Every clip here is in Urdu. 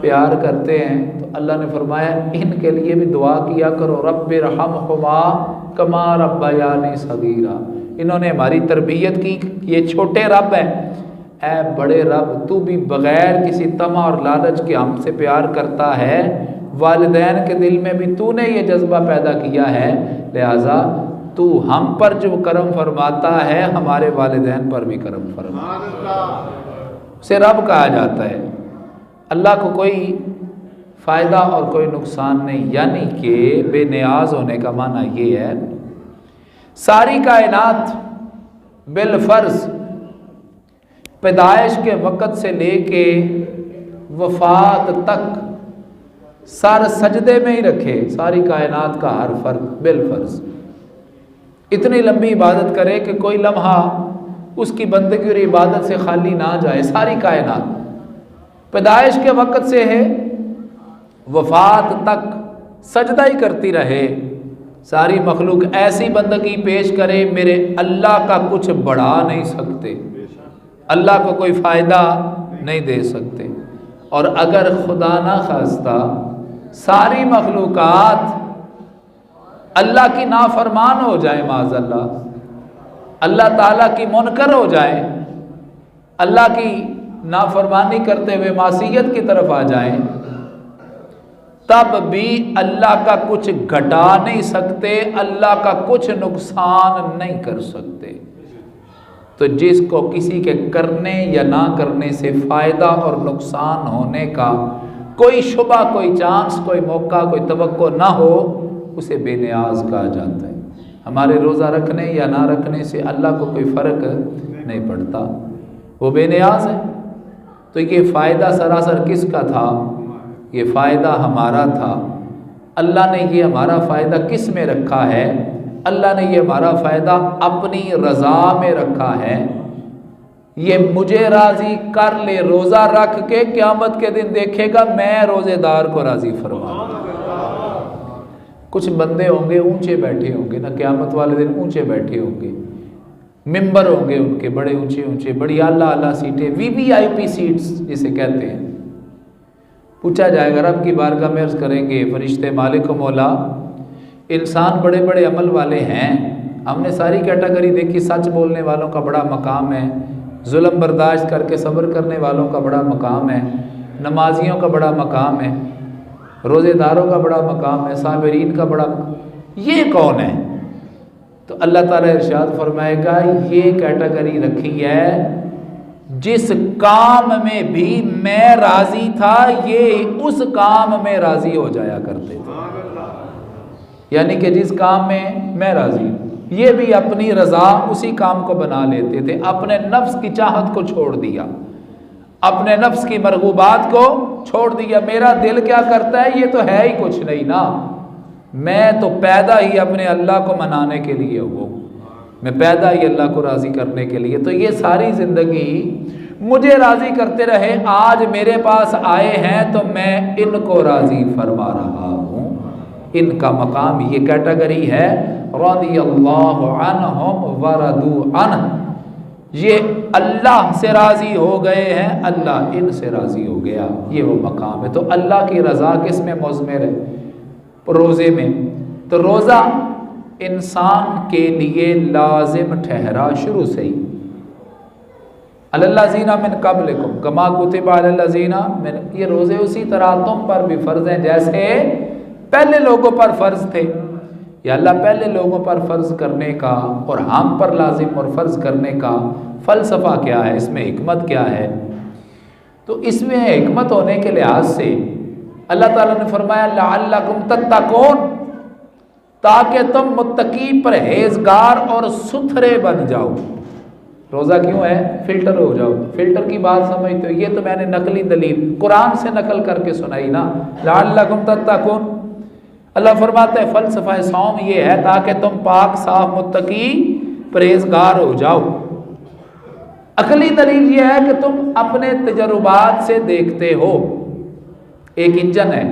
پیار کرتے ہیں تو اللہ نے فرمایا ان کے لیے بھی دعا کیا کرو، رب ارحمہما کما ربیانی صغیرا۔ انہوں نے ہماری تربیت کی، یہ چھوٹے رب ہیں، اے بڑے رب تو بھی بغیر کسی طمع اور لالچ کے ہم سے پیار کرتا ہے، والدین کے دل میں بھی تو نے یہ جذبہ پیدا کیا ہے، لہٰذا تو ہم پر جو کرم فرماتا ہے ہمارے والدین پر بھی کرم فرما۔ اسے رب کہا جاتا ہے۔ اللہ کو کوئی فائدہ اور کوئی نقصان نہیں، یعنی کہ بے نیاز ہونے کا معنی یہ ہے ساری کائنات بالفرض پیدائش کے وقت سے لے کے وفات تک سر سجدے میں ہی رکھے، ساری کائنات کا ہر فرد بالفرض اتنی لمبی عبادت کرے کہ کوئی لمحہ اس کی بندگی اور عبادت سے خالی نہ جائے۔ ساری کائنات پیدائش کے وقت سے ہے وفات تک سجدہ ہی کرتی رہے، ساری مخلوق ایسی بندگی پیش کرے میرے اللہ کا کچھ بڑھا نہیں سکتے، اللہ کو کوئی فائدہ نہیں دے سکتے۔ اور اگر خدا نہ خواستہ ساری مخلوقات اللہ کی نافرمان ہو جائے، معاذ اللہ تعالیٰ کی منکر ہو جائے، اللہ کی نافرمانی کرتے ہوئے معصیت کی طرف آ جائیں، تب بھی اللہ کا کچھ گھٹا نہیں سکتے، اللہ کا کچھ نقصان نہیں کر سکتے۔ تو جس کو کسی کے کرنے یا نہ کرنے سے فائدہ اور نقصان ہونے کا کوئی شبہ، کوئی چانس، کوئی موقع، کوئی توقع نہ ہو، اسے بے نیاز کہا جاتا ہے۔ ہمارے روزہ رکھنے یا نہ رکھنے سے اللہ کو کوئی فرق نہیں پڑتا، وہ بے نیاز ہے۔ تو یہ فائدہ سراسر کس کا تھا؟ یہ فائدہ ہمارا تھا۔ اللہ نے یہ ہمارا فائدہ کس میں رکھا ہے؟ اللہ نے یہ ہمارا فائدہ اپنی رضا میں رکھا ہے۔ یہ مجھے راضی کر لے، روزہ رکھ کے قیامت کے دن دیکھے گا میں روزے دار کو راضی فرما۔ کچھ بندے ہوں گے اونچے بیٹھے ہوں گے نا، قیامت والے دن اونچے بیٹھے ہوں گے، ممبر ہوں گے ان کے بڑے اونچے اونچے، بڑی اعلیٰ سیٹیں، VIP سیٹس جسے کہتے ہیں۔ پوچھا جائے گا رب کی بارگاہ میں، عرض کریں گے فرشتے مالک و مولا انسان بڑے بڑے عمل والے ہیں، ہم نے ساری کیٹیگری دیکھی، سچ بولنے والوں کا بڑا مقام ہے، ظلم برداشت کر کے صبر کرنے والوں کا بڑا مقام ہے، نمازیوں کا بڑا مقام ہے، روزے داروں کا بڑا مقام ہے، صابرین کا بڑا مقام، یہ کون ہے؟ تو اللہ تعالیٰ ارشاد فرمائے گا یہ کیٹیگری رکھی ہے جس کام میں بھی میں راضی تھا یہ اس کام میں راضی ہو جایا کرتے تھے، یعنی کہ جس کام میں راضی ہوں، یہ بھی اپنی رضا اسی کام کو بنا لیتے تھے، اپنے نفس کی چاہت کو چھوڑ دیا، اپنے نفس کی مرغوبات کو چھوڑ دیا۔ میرا دل کیا کرتا ہے یہ تو ہے ہی کچھ نہیں نا، میں تو پیدا ہی اپنے اللہ کو منانے کے لیے ہوں، میں پیدا ہی اللہ کو راضی کرنے کے لیے۔ تو یہ ساری زندگی مجھے راضی کرتے رہے، آج میرے پاس آئے ہیں تو میں ان کو راضی فرما رہا ہوں۔ ان کا مقام یہ کیٹیگری ہے رضی اللہ عنہم ورضوا عنہ، یہ اللہ سے راضی ہو گئے ہیں، اللہ ان سے راضی ہو گیا، یہ وہ مقام ہے۔ تو اللہ کی رضا کس میں مضمر ہے؟ روزے میں۔ تو روزہ انسان کے لیے لازم ٹھہرا شروع سے ہی، علی الذین من قبلکم کما کتب علی الذین من، یہ روزے اسی طرح تم پر بھی فرض ہیں جیسے پہلے لوگوں پر فرض تھے۔ یا اللہ پہلے لوگوں پر فرض کرنے کا اور ہم پر لازم اور فرض کرنے کا فلسفہ کیا ہے، اس میں حکمت کیا ہے؟ تو اس میں حکمت ہونے کے لحاظ سے اللہ تعالیٰ نے فرمایا لعلکم تتقون، تاکہ تم متقی پرہیزگار اور ستھرے بن جاؤ۔ روزہ کیوں ہے؟ فلٹر ہو جاؤ۔ فلٹر کی بات سمجھتے ہو؟ یہ تو میں نے نقلی دلیل قرآن سے نقل کر کے سنائی نا، لعلکم تتقون۔ اللہ فرماتا ہے فلسفہ صوم یہ ہے تاکہ تم پاک صاف متقی پرہیزگار ہو جاؤ۔ عقلی دلیل یہ ہے کہ تم اپنے تجربات سے دیکھتے ہو، ایک انجن ہے،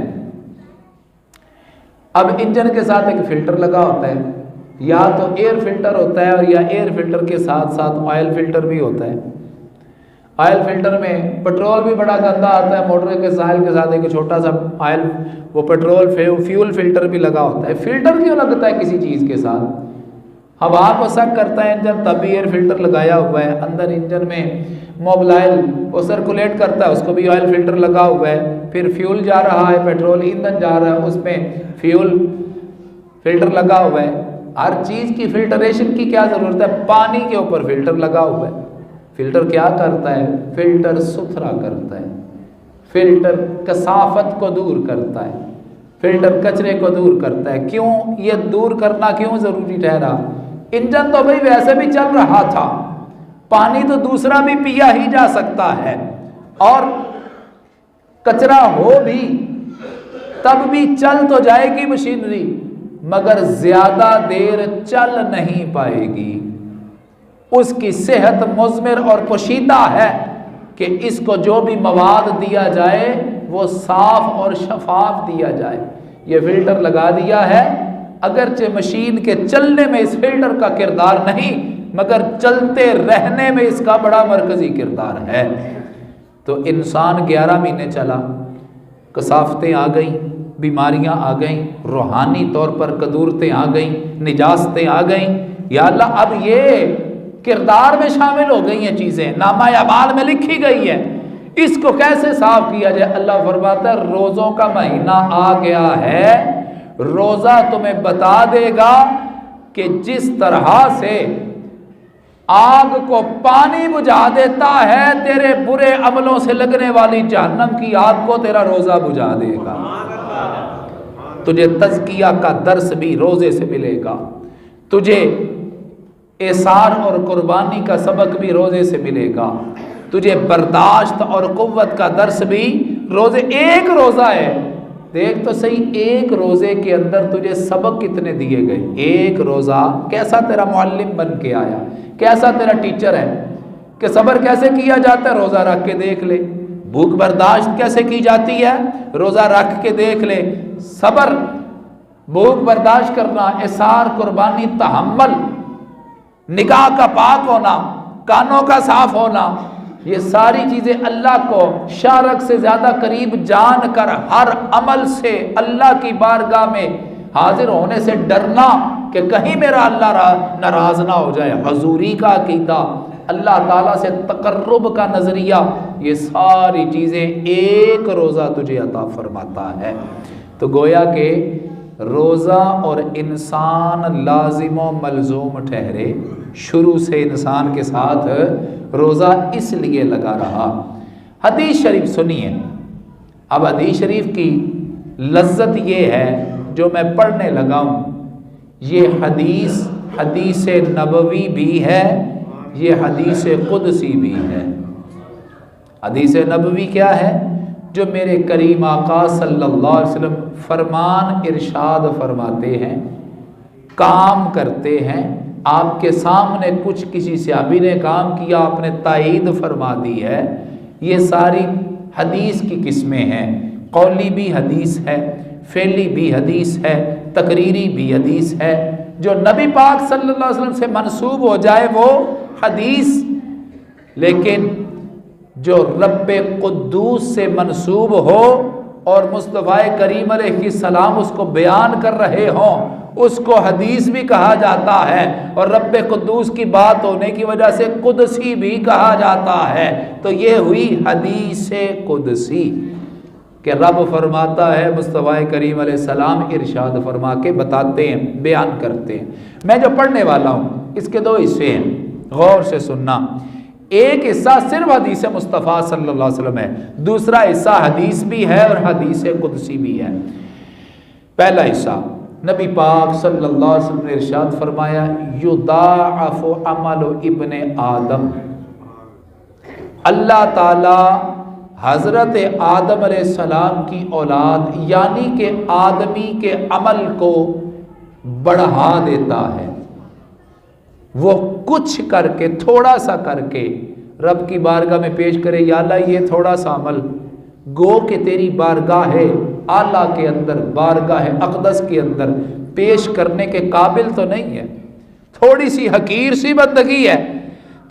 اب انجن کے ساتھ ایک فلٹر لگا ہوتا ہے، یا تو ایئر فلٹر ہوتا ہے اور یا ایئر فلٹر کے ساتھ ساتھ آئل فلٹر بھی ہوتا ہے۔ آئل فلٹر میں پیٹرول بھی بڑا گندا آتا ہے، موٹر کے ساحل کے ساتھ ایک چھوٹا سا آئل وہ پیٹرول فیول فلٹر بھی لگا ہوتا ہے۔ فلٹر کیوں لگتا ہے کسی چیز کے ساتھ؟ ہوا کو سک کرتا ہے انجن، تب بھی ایئر فلٹر لگایا ہوا ہے، اندر انجن میں موبلائل وہ سرکولیٹ کرتا ہے، اس کو بھی آئل فلٹر لگا ہوا ہے، پھر فیول جا رہا ہے، پیٹرول ایندھن جا رہا ہے، اس میں فیول فلٹر لگا ہوا ہے۔ ہر چیز کی فلٹریشن کی کیا ضرورت ہے؟ پانی کے اوپر فلٹر لگا ہوا ہے۔ فلٹر کیا کرتا ہے؟ فلٹر ستھرا کرتا ہے، فلٹر کثافت کو دور کرتا ہے، فلٹر کچرے کو دور کرتا ہے۔ کیوں یہ دور کرنا کیوں ضروری ٹھہرا؟ انجن تو بھائی ویسے بھی چل رہا تھا، پانی تو دوسرا بھی پیا ہی جا سکتا ہے، اور کچرا ہو بھی تب بھی چل تو جائے گی مشینری، مگر زیادہ دیر چل نہیں پائے گی۔ اس کی صحت مضمر اور پوشیدہ ہے کہ اس کو جو بھی مواد دیا جائے وہ صاف اور شفاف دیا جائے۔ یہ فلٹر لگا دیا ہے، اگرچہ مشین کے چلنے میں اس فلٹر کا کردار نہیں، مگر چلتے رہنے میں اس کا بڑا مرکزی کردار ہے۔ تو انسان 11 مہینے چلا، کثافتیں آ گئیں، بیماریاں آ گئیں، روحانی طور پر قدورتیں آ گئیں، نجاستیں آ گئیں۔ یا اللہ اب یہ کردار میں شامل ہو گئی ہیں چیزیں، نامہ اعمال میں لکھی گئی ہے، اس کو کیسے صاف کیا جائے؟ اللہ فرماتا ہے روزوں کا مہینہ آ گیا ہے، روزہ تمہیں بتا دے گا کہ جس طرح سے آگ کو پانی بجھا دیتا ہے، تیرے برے عملوں سے لگنے والی جہنم کی آگ کو تیرا روزہ بجھا دے گا۔ تجھے تزکیہ کا درس بھی روزے سے ملے گا، تجھے احسان اور قربانی کا سبق بھی روزے سے ملے گا، تجھے برداشت اور قوت کا درس بھی روزے۔ ایک روزہ ہے، دیکھ تو صحیح، ایک روزے کے اندر تجھے سبق کتنے دیے گئے۔ ایک روزہ کیسا تیرا معلم بن کے آیا، کیسا تیرا ٹیچر ہے کہ صبر کیسے کیا جاتا ہے، روزہ رکھ کے دیکھ لے۔ بھوک برداشت کیسے کی جاتی ہے، روزہ رکھ کے دیکھ لے۔ صبر، بھوک برداشت کرنا، احسان، قربانی، تحمل، نگاہ کا پاک ہونا، کانوں کا صاف ہونا، یہ ساری چیزیں اللہ کو شارک سے زیادہ قریب جان کر ہر عمل سے اللہ کی بارگاہ میں حاضر ہونے سے ڈرنا کہ کہیں میرا اللہ ناراض نہ ہو جائے، حضوری کا عقیدہ، اللہ تعالیٰ سے تقرب کا نظریہ، یہ ساری چیزیں ایک روزہ تجھے عطا فرماتا ہے۔ تو گویا کہ روزہ اور انسان لازم و ملزوم ٹھہرے، شروع سے انسان کے ساتھ روزہ اس لیے لگا رہا۔ حدیث شریف سنیے، اب حدیث شریف کی لذت یہ ہے جو میں پڑھنے لگا ہوں، یہ حدیث نبوی بھی ہے، یہ حدیث قدسی بھی ہے۔ حدیث نبوی کیا ہے؟ جو میرے کریم آقا صلی اللہ علیہ وسلم فرمان ارشاد فرماتے ہیں، کام کرتے ہیں، آپ کے سامنے کچھ کسی صحابی نے کام کیا، آپ نے تائید فرما دی ہے، یہ ساری حدیث کی قسمیں ہیں۔ قولی بھی حدیث ہے، فعلی بھی حدیث ہے، تقریری بھی حدیث ہے۔ جو نبی پاک صلی اللہ علیہ وسلم سے منسوب ہو جائے وہ حدیث، لیکن جو رب قدوس سے منسوب ہو اور مصطفیٰ کریم علیہ السلام اس کو بیان کر رہے ہوں، اس کو حدیث بھی کہا جاتا ہے، اور رب قدوس کی بات ہونے کی وجہ سے قدسی بھی کہا جاتا ہے۔ تو یہ ہوئی حدیث قدسی کہ رب فرماتا ہے، مصطفیٰ کریم علیہ السلام ارشاد فرما کے بتاتے ہیں، بیان کرتے ہیں۔ میں جو پڑھنے والا ہوں اس کے دو حصے ہیں، غور سے سننا۔ ایک حصہ صرف حدیث مصطفیٰ صلی اللہ علیہ وسلم ہے، دوسرا حصہ حدیث بھی ہے اور حدیث قدسی بھی ہے۔ پہلا حصہ، نبی پاک صلی اللہ علیہ وسلم نے ارشاد فرمایا، یضاعف عمل ابن آدم، اللہ تعالی حضرت آدم علیہ السلام کی اولاد یعنی کہ آدمی کے عمل کو بڑھا دیتا ہے۔ وہ کچھ کر کے، تھوڑا سا کر کے رب کی بارگاہ میں پیش کرے، یا اللہ یہ تھوڑا سا عمل گو کہ تیری بارگاہ اعلیٰ کے اندر، بارگاہ اقدس کے اندر پیش کرنے کے قابل تو نہیں ہے، تھوڑی سی حقیر سی بندگی ہے،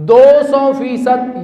200%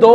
2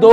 2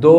2